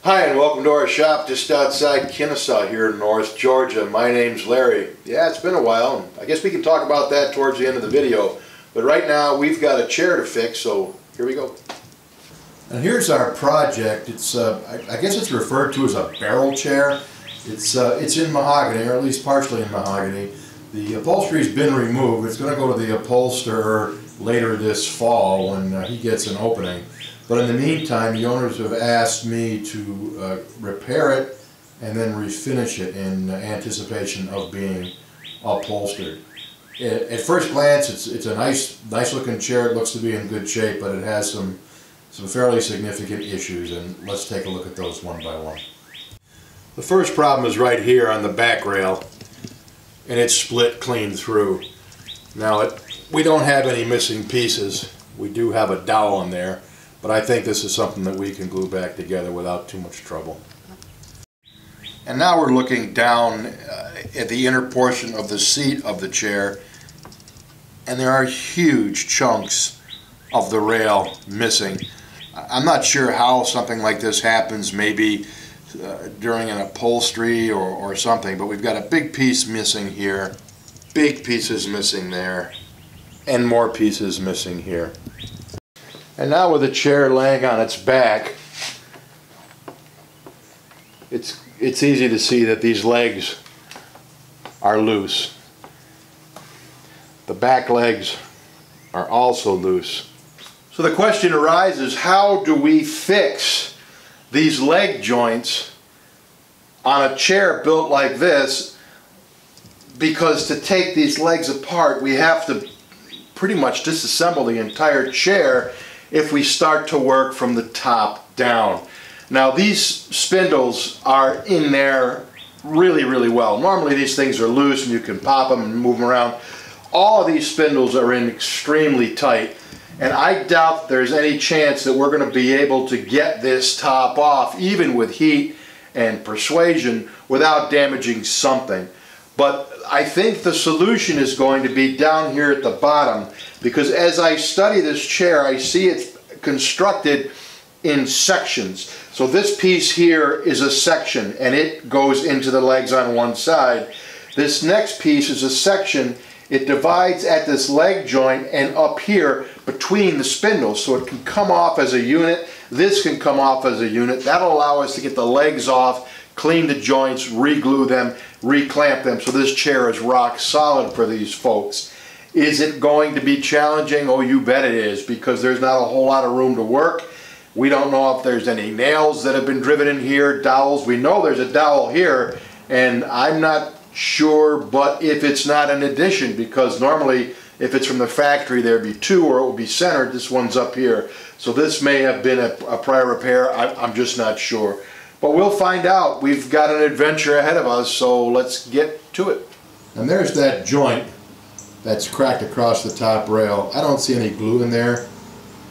Hi and welcome to our shop just outside Kennesaw here in North Georgia. My name's Larry. Yeah, it's been a while, and I guess we can talk about that towards the end of the video. But right now we've got a chair to fix, so here we go. And here's our project. It's I guess it's referred to as a barrel chair. It's in mahogany, or at least partially in mahogany. The upholstery's been removed. It's going to go to the upholsterer later this fall when he gets an opening. But in the meantime, the owners have asked me to repair it and then refinish it in anticipation of being upholstered. At first glance, it's a nice looking chair. It looks to be in good shape, but it has some fairly significant issues, and let's take a look at those one by one. The first problem is right here on the back rail, and it's split clean through. Now, we don't have any missing pieces. We do have a dowel in there, but I think this is something that we can glue back together without too much trouble. And now we're looking down at the inner portion of the seat of the chair, and there are huge chunks of the rail missing. I'm not sure how something like this happens, maybe during an upholstery or something, but we've got a big piece missing here, big pieces missing there, and more pieces missing here. And now with the chair laying on its back, it's easy to see that these legs are loose. The back legs are also loose. So the question arises, how do we fix these leg joints on a chair built like this? Because to take these legs apart, we have to pretty much disassemble the entire chair if we start to work from the top down. Now these spindles are in there really well. Normally these things are loose and you can pop them and move them around. All of these spindles are in extremely tight, and I doubt there's any chance that we're going to be able to get this top off, even with heat and persuasion, without damaging something. But I think the solution is going to be down here at the bottom, because as I study this chair, I see it's constructed in sections. So this piece here is a section, and it goes into the legs on one side. This next piece is a section. It divides at this leg joint and up here between the spindles, so it can come off as a unit. This can come off as a unit. That'll allow us to get the legs off, clean the joints, re-glue them, re-clamp them, so this chair is rock solid for these folks. Is it going to be challenging? Oh, you bet it is, because there's not a whole lot of room to work. We don't know if there's any nails that have been driven in here, dowels. We know there's a dowel here, and I'm not sure, but if it's not an addition, because normally if it's from the factory there'd be two, or it would be centered. This one's up here, so this may have been a prior repair. I'm just not sure, but we'll find out. We've got an adventure ahead of us, so let's get to it. And there's that joint that's cracked across the top rail. I don't see any glue in there,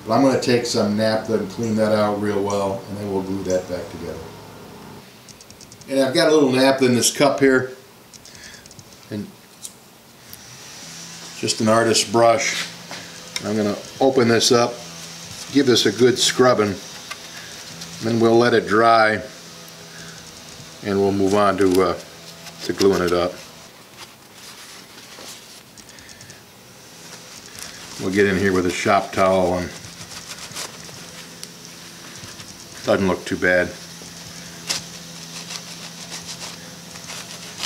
but I'm going to take some naphtha and clean that out real well, and then we'll glue that back together. And I've got a little naphtha in this cup here, and just an artist's brush. I'm going to open this up, give this a good scrubbing, then we'll let it dry, and we'll move on to gluing it up. We'll get in here with a shop towel, and doesn't look too bad.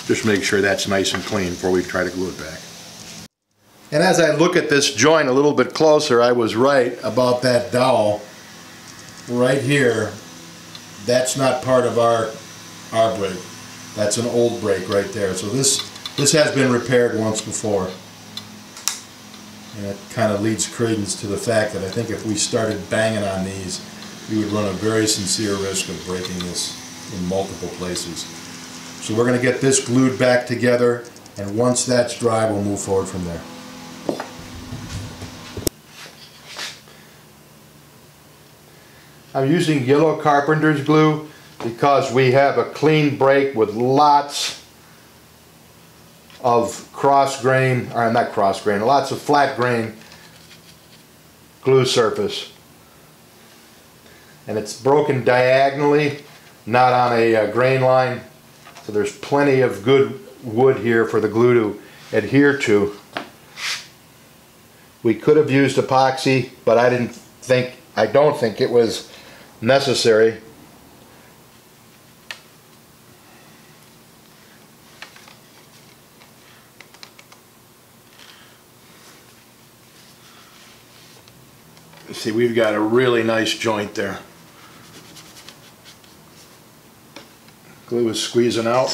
Just make sure that's nice and clean before we try to glue it back. And as I look at this joint a little bit closer, I was right about that dowel right here. That's not part of our brake. That's an old brake right there. So this has been repaired once before. And it kind of leads credence to the fact that I think if we started banging on these, we would run a very sincere risk of breaking this in multiple places. So we're going to get this glued back together, and once that's dry, we'll move forward from there. I'm using yellow carpenter's glue because we have a clean brake with lots of lots of flat grain glue surface. And it's broken diagonally not on a grain line. So there's plenty of good wood here for the glue to adhere to. We could have used epoxy, but I don't think it was necessary. See, we've got a really nice joint there. Glue is squeezing out.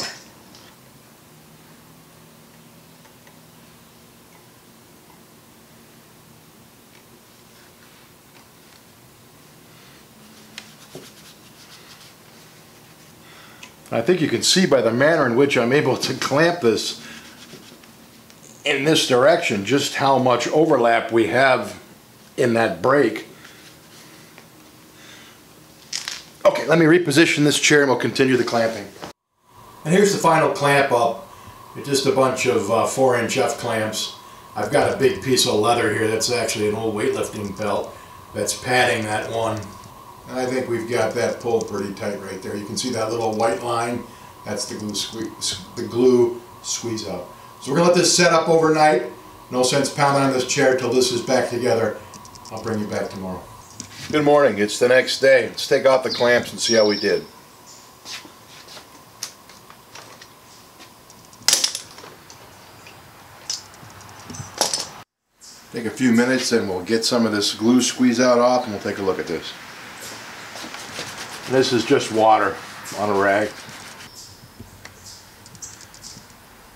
I think you can see by the manner in which I'm able to clamp this in this direction just how much overlap we have in that break. Okay, let me reposition this chair and we'll continue the clamping. And here's the final clamp up. It's just a bunch of 4-inch F clamps. I've got a big piece of leather here that's actually an old weightlifting belt that's padding that one. And I think we've got that pulled pretty tight right there. You can see that little white line. That's the glue squeeze out. So we're going to let this set up overnight. No sense pounding on this chair till this is back together. I'll bring you back tomorrow. Good morning. It's the next day. Let's take off the clamps and see how we did. Take a few minutes and we'll get some of this glue squeeze out off and we'll take a look at this. This is just water on a rag.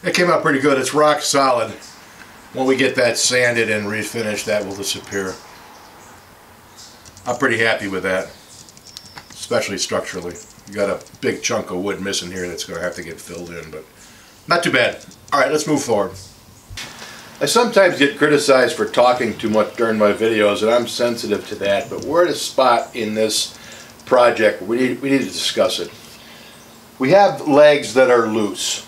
It came out pretty good. It's rock solid. When we get that sanded and refinished, that will disappear. I'm pretty happy with that, especially structurally. You got a big chunk of wood missing here that's going to have to get filled in, but not too bad. All right, let's move forward. I sometimes get criticized for talking too much during my videos, and I'm sensitive to that, but we're at a spot in this project we need to discuss it. We have legs that are loose.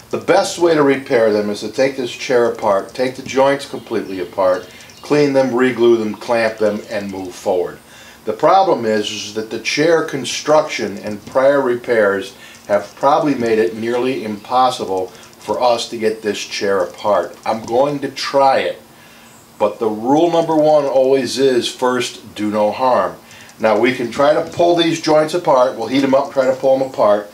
The best way to repair them is to take this chair apart, take the joints completely apart, clean them, re-glue them, clamp them, and move forward. The problem is that the chair construction and prior repairs have probably made it nearly impossible for us to get this chair apart. I'm going to try it, but the rule number one always is first, do no harm. Now we can try to pull these joints apart. We'll heat them up, try to pull them apart.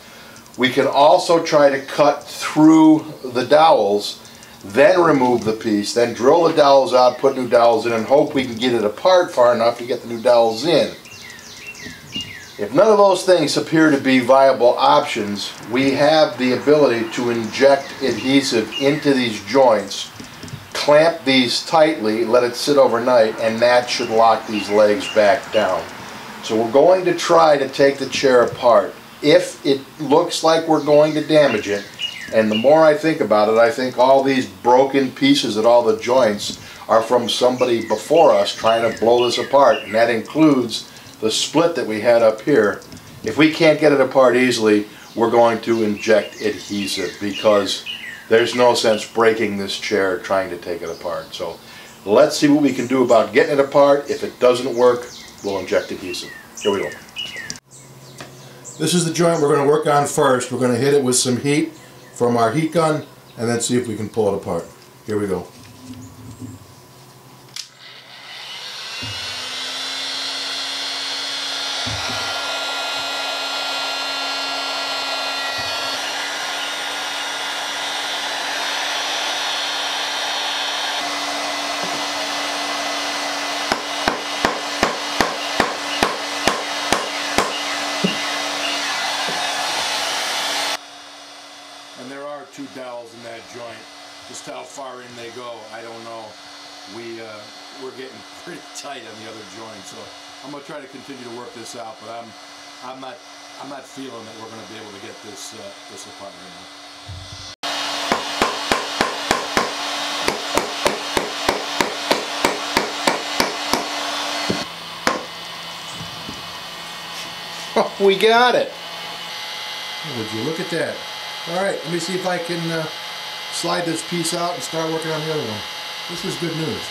We can also try to cut through the dowels, then remove the piece, then drill the dowels out, put new dowels in, and hope we can get it apart far enough to get the new dowels in. If none of those things appear to be viable options, we have the ability to inject adhesive into these joints, clamp these tightly, let it sit overnight, and that should lock these legs back down. So we're going to try to take the chair apart. If it looks like we're going to damage it, and the more I think about it, I think all these broken pieces at all the joints are from somebody before us trying to blow this apart, and that includes the split that we had up here. If we can't get it apart easily, we're going to inject adhesive because there's no sense breaking this chair trying to take it apart. So let's see what we can do about getting it apart. If it doesn't work, we'll inject adhesive. Here we go. This is the joint we're going to work on first. We're going to hit it with some heat from our heat gun and then see if we can pull it apart. Here we go. And there are two dowels in that joint. Just how far in they go, I don't know. We're getting pretty tight on the other joint, so I'm gonna try to continue to work this out. But I'm not feeling that we're gonna be able to get this apart right now. We got it. Would you look at that? All right, let me see if I can slide this piece out and start working on the other one. This is good news.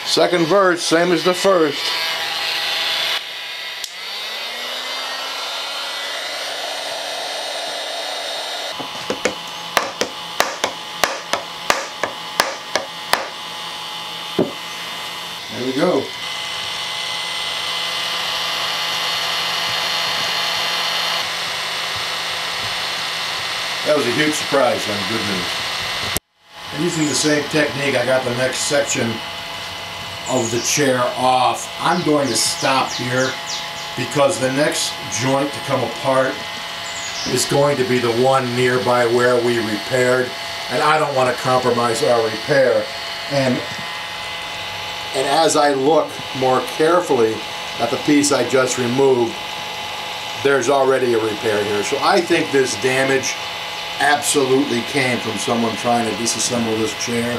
Second verse, same as the first. That was a huge surprise and good news. And using the same technique, I got the next section of the chair off. I'm going to stop here because the next joint to come apart is going to be the one nearby where we repaired, and I don't want to compromise our repair. And as I look more carefully at the piece I just removed, there's already a repair here. So I think this damage absolutely came from someone trying to disassemble this chair.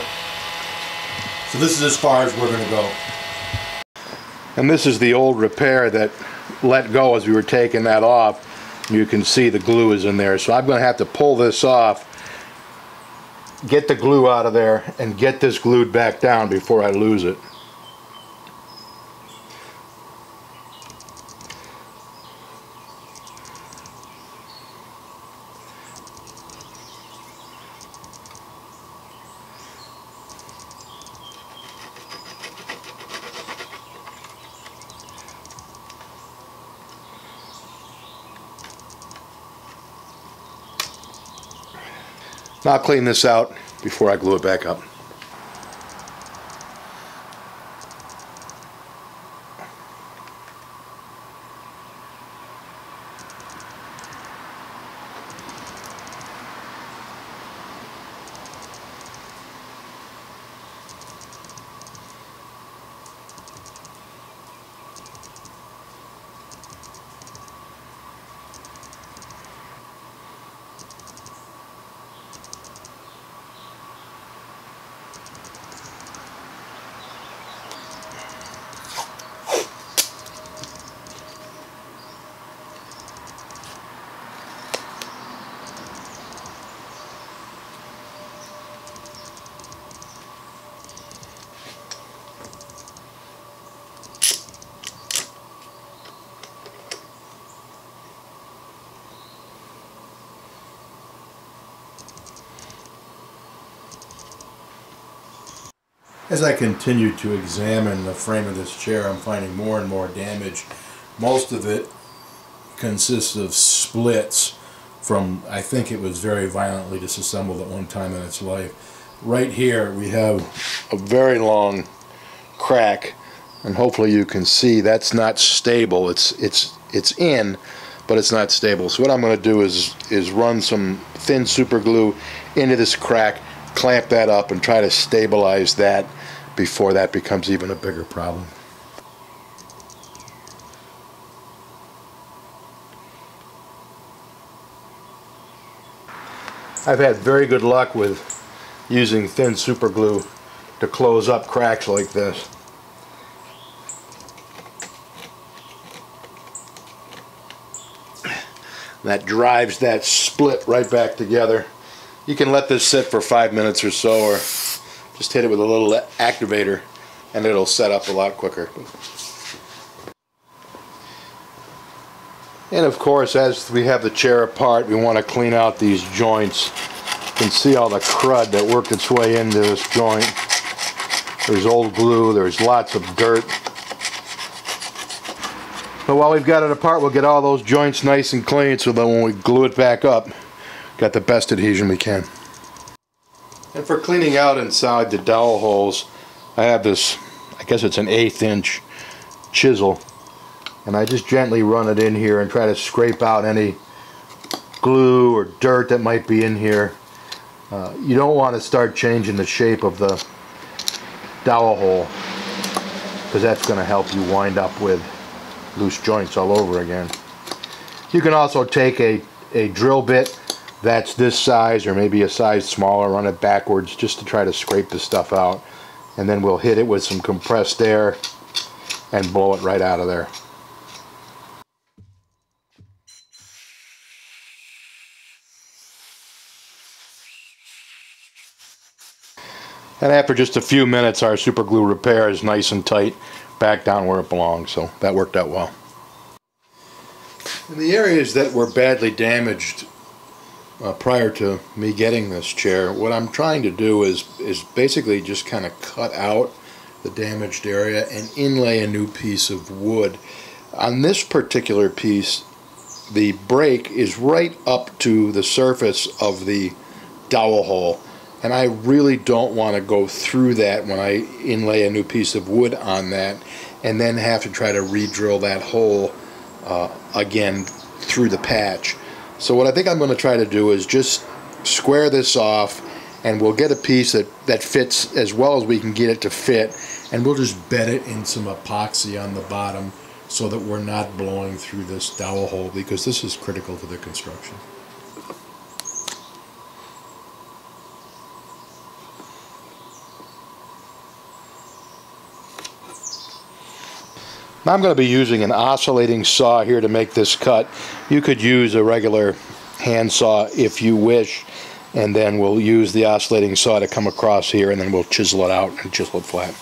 So this is as far as we're going to go. And this is the old repair that let go as we were taking that off. You can see the glue is in there. So I'm going to have to pull this off, get the glue out of there, and get this glued back down before I lose it. Now I'll clean this out before I glue it back up. As I continue to examine the frame of this chair, I'm finding more and more damage. Most of it consists of splits from, I think it was very violently disassembled at one time in its life. Right here we have a very long crack, and hopefully you can see that's not stable. It's in, but it's not stable. So what I'm going to do is run some thin super glue into this crack, clamp that up, and try to stabilize that before that becomes even a bigger problem. I've had very good luck with using thin super glue to close up cracks like this. That drives that split right back together. You can let this sit for 5 minutes or so, or just hit it with a little activator and it'll set up a lot quicker. And of course, as we have the chair apart, we want to clean out these joints. You can see all the crud that worked its way into this joint. There's old glue, there's lots of dirt. But while we've got it apart, we'll get all those joints nice and clean so that when we glue it back up, got the best adhesion we can. And for cleaning out inside the dowel holes, I have this, I guess it's an 1/8 inch chisel, and I just gently run it in here and try to scrape out any glue or dirt that might be in here. You don't want to start changing the shape of the dowel hole, because that's going to help you wind up with loose joints all over again. You can also take a drill bit that's this size or maybe a size smaller, run it backwards just to try to scrape the stuff out, and then we'll hit it with some compressed air and blow it right out of there. And after just a few minutes, our super glue repair is nice and tight, back down where it belongs, so that worked out well. In the areas that were badly damaged prior to me getting this chair, what I'm trying to do is basically just kind of cut out the damaged area and inlay a new piece of wood. On this particular piece, the break is right up to the surface of the dowel hole, and I really don't want to go through that when I inlay a new piece of wood on that and then have to try to re-drill that hole again through the patch. So what I think I'm going to try to do is just square this off, and we'll get a piece that fits as well as we can get it to fit, and we'll just bed it in some epoxy on the bottom so that we're not blowing through this dowel hole, because this is critical to the construction. Now I'm going to be using an oscillating saw here to make this cut. You could use a regular hand saw if you wish, and then we'll use the oscillating saw to come across here, and then we'll chisel it out and chisel it flat.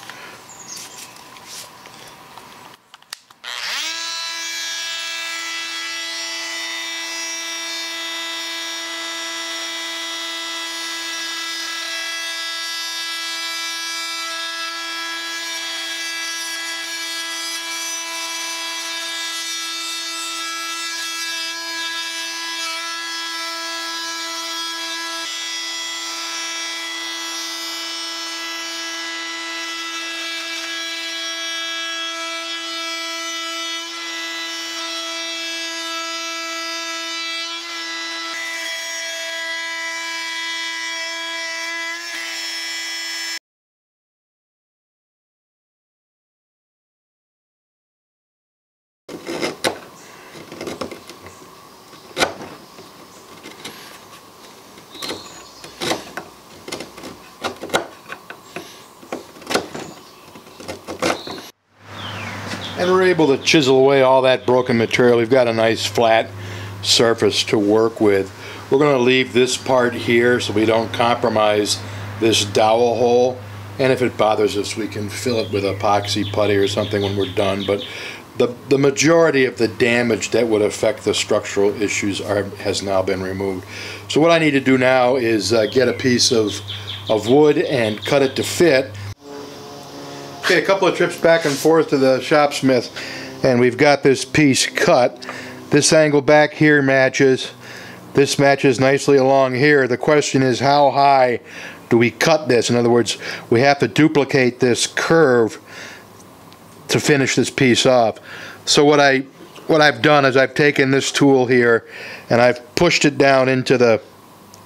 And we're able to chisel away all that broken material. We've got a nice flat surface to work with. We're going to leave this part here so we don't compromise this dowel hole, and if it bothers us we can fill it with epoxy putty or something when we're done, but the majority of the damage that would affect the structural issues has now been removed. So what I need to do now is get a piece of wood and cut it to fit. Okay, a couple of trips back and forth to the shopsmith, and we've got this piece cut. This angle back here matches. This matches nicely along here. The question is, how high do we cut this? In other words, we have to duplicate this curve to finish this piece off. So what I've done is I've taken this tool here and I've pushed it down into the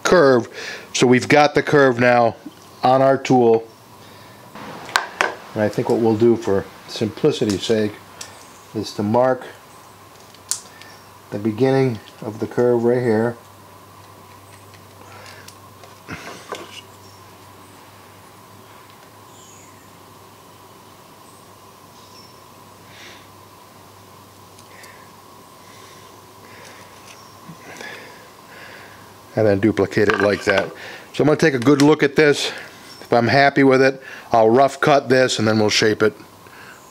curve. So we've got the curve now on our tool. And I think what we'll do for simplicity's sake is to mark the beginning of the curve right here. And then duplicate it like that. So I'm going to take a good look at this. If I'm happy with it, I'll rough cut this and then we'll shape it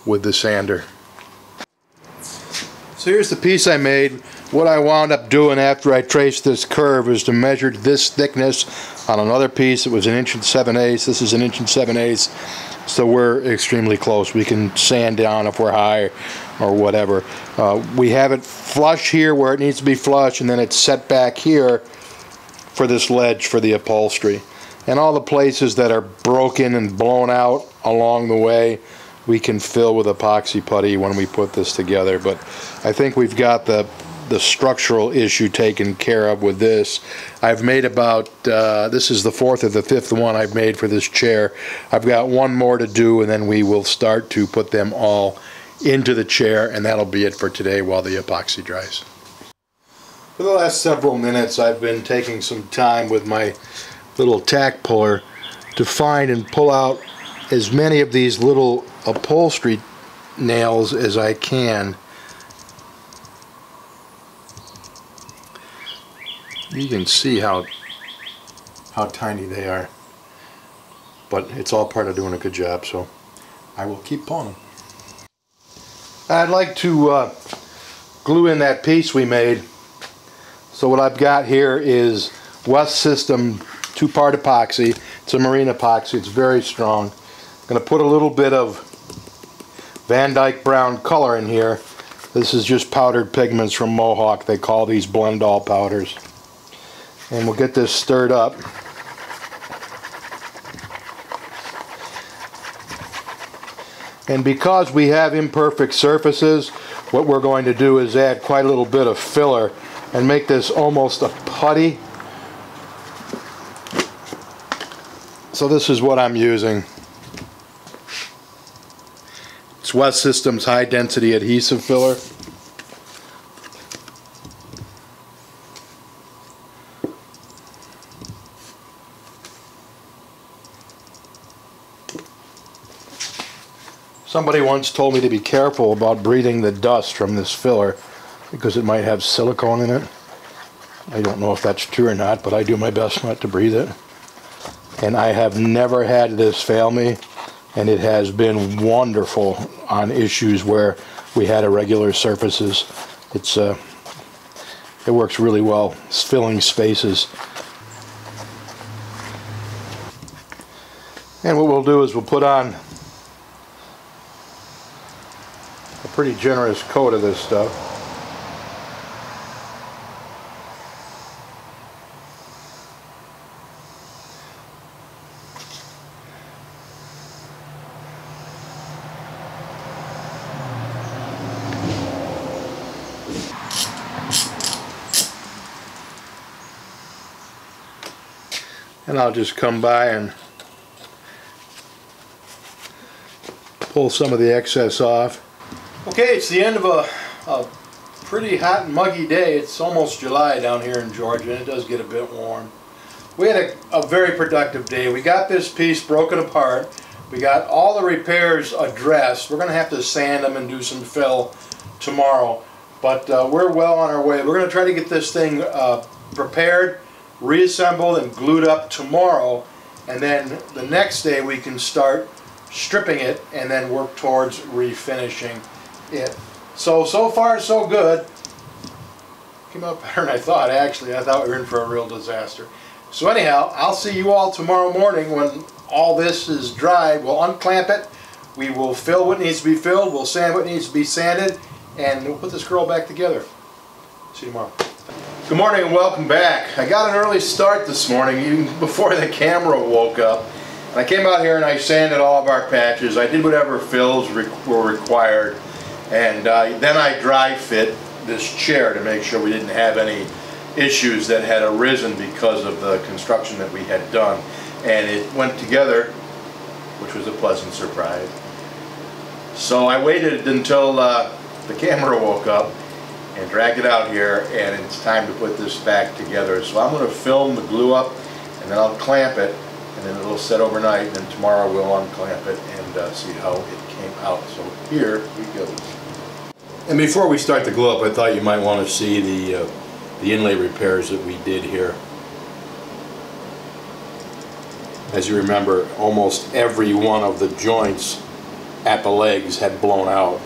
with the sander. So here's the piece I made. What I wound up doing after I traced this curve is to measure this thickness on another piece. It was 1 7/8". This is 1 7/8". So we're extremely close. We can sand down if we're high or whatever. We have it flush here where it needs to be flush, and then it's set back here for this ledge for the upholstery. And all the places that are broken and blown out along the way, we can fill with epoxy putty when we put this together. But I think we've got the structural issue taken care of with this. I've made about, this is the 4th or the 5th one I've made for this chair. I've got one more to do, and then we will start to put them all into the chair, and that'll be it for today while the epoxy dries. For the last several minutes I've been taking some time with my little tack puller to find and pull out as many of these little upholstery nails as I can. You can see how tiny they are, but it's all part of doing a good job, so I will keep pulling them. I'd like to glue in that piece we made. So what I've got here is West System 2-part epoxy. It's a marine epoxy. It's very strong. I'm going to put a little bit of Van Dyke brown color in here, This is just powdered pigments from Mohawk. They call these blend-all powders. And we'll get this stirred up. And because we have imperfect surfaces, what we're going to do is add quite a little bit of filler and make this almost a putty. So this is what I'm using. It's West Systems High Density Adhesive Filler. Somebody once told me to be careful about breathing the dust from this filler because it might have silicone in it. I don't know if that's true or not, but I do my best not to breathe it. And I have never had this fail me, and it has been wonderful on issues where we had irregular surfaces. It works really well. It's filling spaces. And what we'll do is we'll put on a pretty generous coat of this stuff. And I'll just come by and pull some of the excess off. Okay, it's the end of a pretty hot and muggy day. It's almost July down here in Georgia, and it does get a bit warm. We had a very productive day. We got this piece broken apart. We got all the repairs addressed. We're going to have to sand them and do some fill tomorrow, but we're well on our way. We're going to try to get this thing prepared, reassembled, and glued up tomorrow, and then the next day we can start stripping it and then work towards refinishing it. So far so good. Came out better than I thought, actually. I thought we were in for a real disaster. So anyhow, I'll see you all tomorrow morning when all this is dry. We'll unclamp it, we will fill what needs to be filled, we'll sand what needs to be sanded, and we'll put this girl back together. See you tomorrow. Good morning and welcome back. I got an early start this morning, even before the camera woke up. And I came out here and I sanded all of our patches. I did whatever fills were required. And then I dry fit this chair to make sure we didn't have any issues that had arisen because of the construction that we had done. And it went together, which was a pleasant surprise. So I waited until the camera woke up and dragged it out here, and it's time to put this back together. So I'm going to film the glue up, and then I'll clamp it, and then it'll set overnight, and then tomorrow we'll unclamp it and see how it came out. So here we go. And before we start the glue up, I thought you might want to see the inlay repairs that we did here. As you remember, almost every one of the joints at the legs had blown out,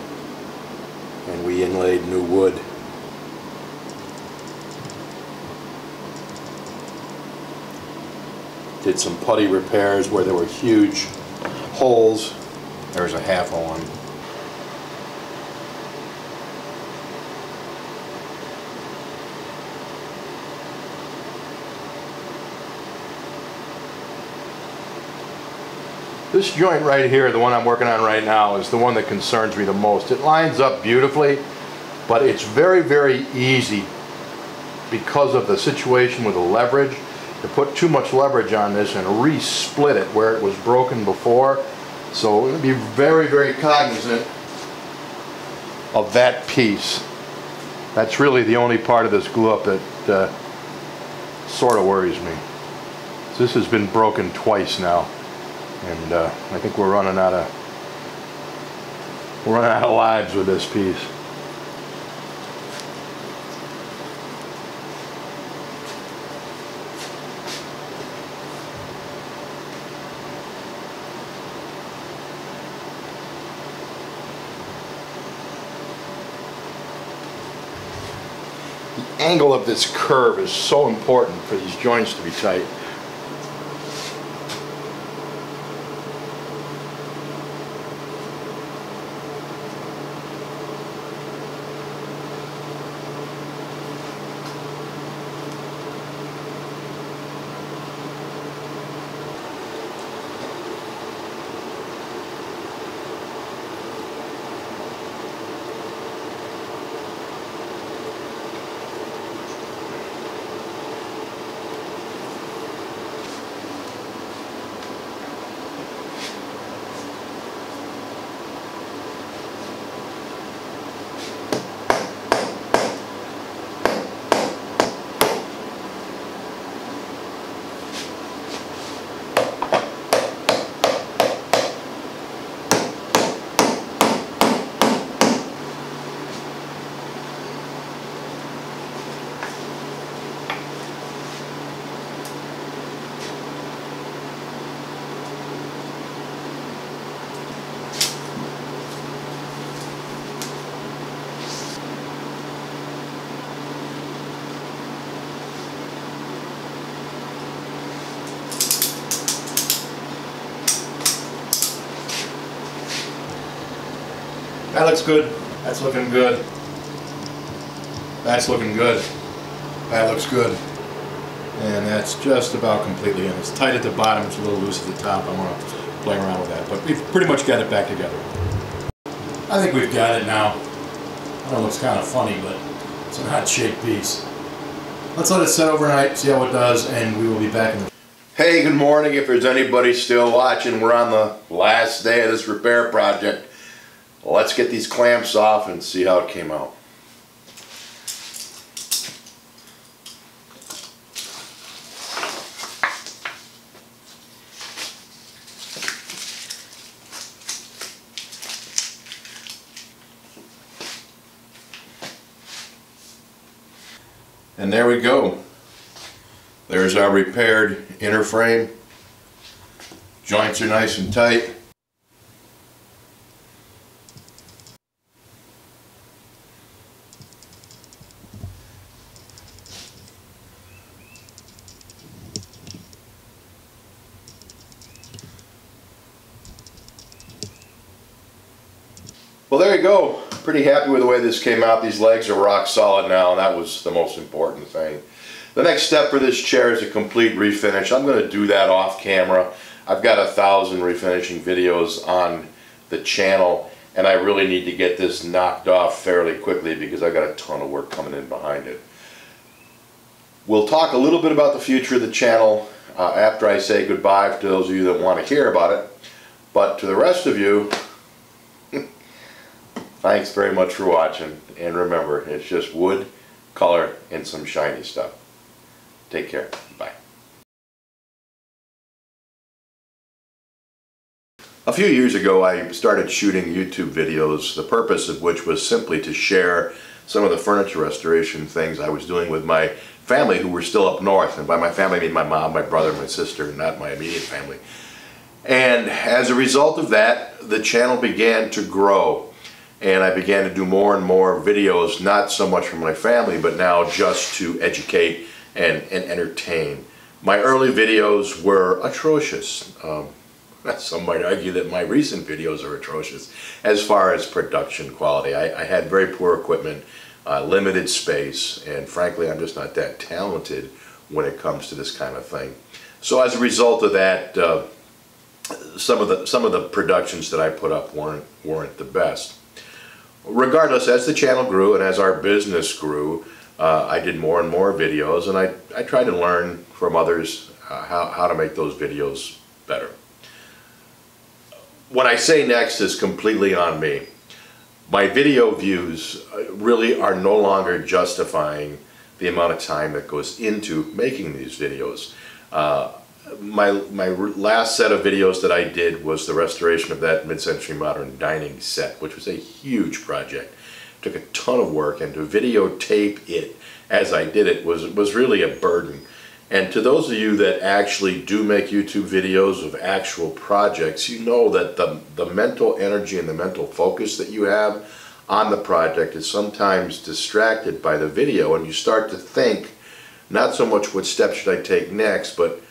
and we inlaid new wood. Did some putty repairs where there were huge holes. There's a half a one. This joint right here, the one I'm working on right now, is the one that concerns me the most. It lines up beautifully, but it's very, very easy because of the situation with the leverage to put too much leverage on this and re-split it where it was broken before. So we're going to be very, very cognizant of that piece. That's really the only part of this glue up that sort of worries me. So this has been broken twice now. And I think we're running out of lives with this piece. The angle of this curve is so important for these joints to be tight. That looks good. That's looking good. That's looking good. That looks good. And that's just about completely in. It's tight at the bottom, it's a little loose at the top. I want to play around with that, but we've pretty much got it back together. I think we've got it now. I know it looks kind of funny, but it's an odd-shaped piece. Let's let it set overnight, see how it does, and we will be back in the... Hey, good morning. If there's anybody still watching, we're on the last day of this repair project. Let's get these clamps off and see how it came out. And there we go. There's our repaired inner frame. Joints are nice and tight. Well, there you go. Pretty happy with the way this came out. These legs are rock solid now, and that was the most important thing. The next step for this chair is a complete refinish. I'm going to do that off camera. I've got 1,000 refinishing videos on the channel, and I really need to get this knocked off fairly quickly because I've got a ton of work coming in behind it. We'll talk a little bit about the future of the channel after I say goodbye to those of you that want to hear about it. But to the rest of you, thanks very much for watching, and remember, it's just wood, color, and some shiny stuff. Take care. Bye. A few years ago, I started shooting YouTube videos, the purpose of which was simply to share some of the furniture restoration things I was doing with my family who were still up north. And by my family, I mean my mom, my brother, my sister, not my immediate family. And as a result of that, the channel began to grow. And I began to do more and more videos, not so much for my family, but now just to educate and entertain. My early videos were atrocious. Some might argue that my recent videos are atrocious as far as production quality. I had very poor equipment, limited space, and frankly, I'm just not that talented when it comes to this kind of thing. So as a result of that, some of the productions that I put up weren't the best. Regardless, as the channel grew and as our business grew, I did more and more videos, and I tried to learn from others how to make those videos better. What I say next is completely on me. My video views really are no longer justifying the amount of time that goes into making these videos. My last set of videos that I did was the restoration of that mid-century modern dining set, which was a huge project. It took a ton of work, and to videotape it as I did it was really a burden. And to those of you that actually do make YouTube videos of actual projects, you know that the mental energy and the mental focus that you have on the project is sometimes distracted by the video, and you start to think not so much what steps should I take next, but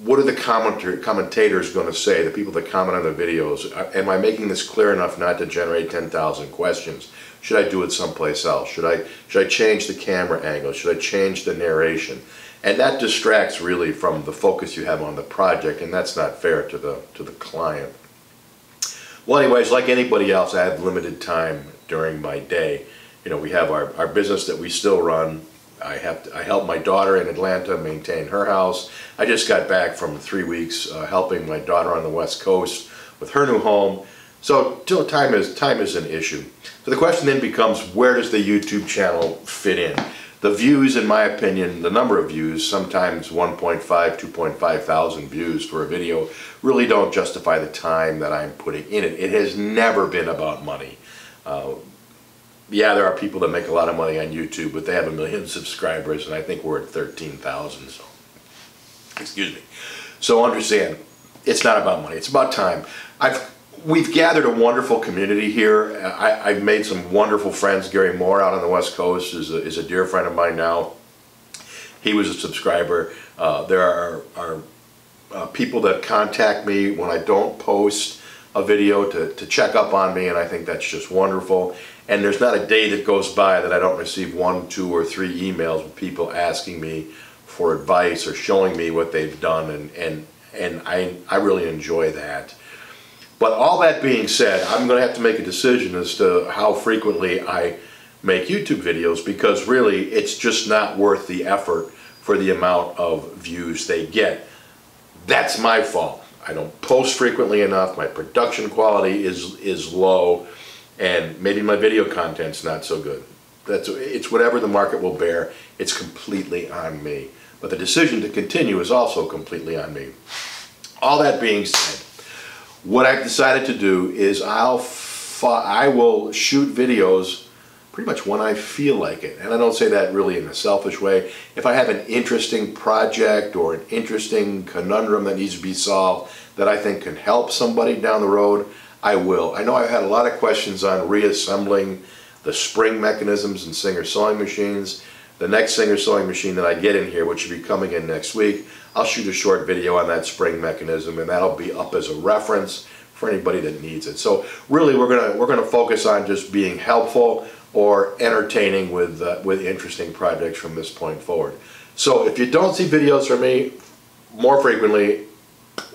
what are the commentators going to say, the people that comment on the videos? Am I making this clear enough not to generate 10,000 questions? Should I do it someplace else? Should I change the camera angle? Should I change the narration? And that distracts really from the focus you have on the project, and that's not fair to the client. Well, anyways, like anybody else, I have limited time during my day. You know, we have our business that we still run. I help my daughter in Atlanta maintain her house. I just got back from 3 weeks helping my daughter on the West Coast with her new home. So time is an issue. So the question then becomes, where does the YouTube channel fit in? The views, in my opinion, the number of views, sometimes 1.5, 2.5 thousand views for a video, really don't justify the time that I'm putting in it. It has never been about money. Yeah, there are people that make a lot of money on YouTube, but they have 1 million subscribers, and I think we're at 13,000, so, excuse me. So understand, it's not about money, it's about time. We've gathered a wonderful community here. I've made some wonderful friends. Gary Moore out on the West Coast is a dear friend of mine now. He was a subscriber. There are people that contact me when I don't post a video to check up on me, and I think that's just wonderful. And there's not a day that goes by that I don't receive 1, 2, or 3 emails with people asking me for advice or showing me what they've done, and I really enjoy that. But all that being said, I'm going to have to make a decision as to how frequently I make YouTube videos, because really it's just not worth the effort for the amount of views they get. That's my fault. I don't post frequently enough, my production quality is low, and maybe my video content's not so good. It's whatever the market will bear. It's completely on me. But the decision to continue is also completely on me. All that being said, what I've decided to do is I will shoot videos pretty much when I feel like it. And I don't say that really in a selfish way. If I have an interesting project or an interesting conundrum that needs to be solved that I think can help somebody down the road, I will. I know I've had a lot of questions on reassembling the spring mechanisms in Singer sewing machines. The next Singer sewing machine that I get in here, which should be coming in next week, I'll shoot a short video on that spring mechanism, and that'll be up as a reference for anybody that needs it. So really, we're gonna focus on just being helpful or entertaining with interesting projects from this point forward. So if you don't see videos from me more frequently,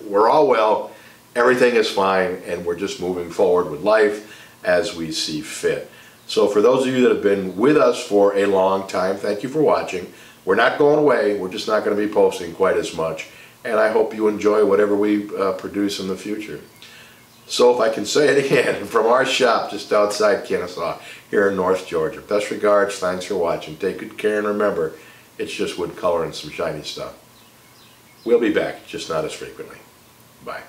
we're all well, everything is fine, and we're just moving forward with life as we see fit. So for those of you that have been with us for a long time, thank you for watching. We're not going away, we're just not going to be posting quite as much, and I hope you enjoy whatever we produce in the future. So if I can say it again, from our shop just outside Kennesaw here in North Georgia, best regards, thanks for watching, take good care, and remember, it's just wood color and some shiny stuff. We'll be back, just not as frequently. Bye.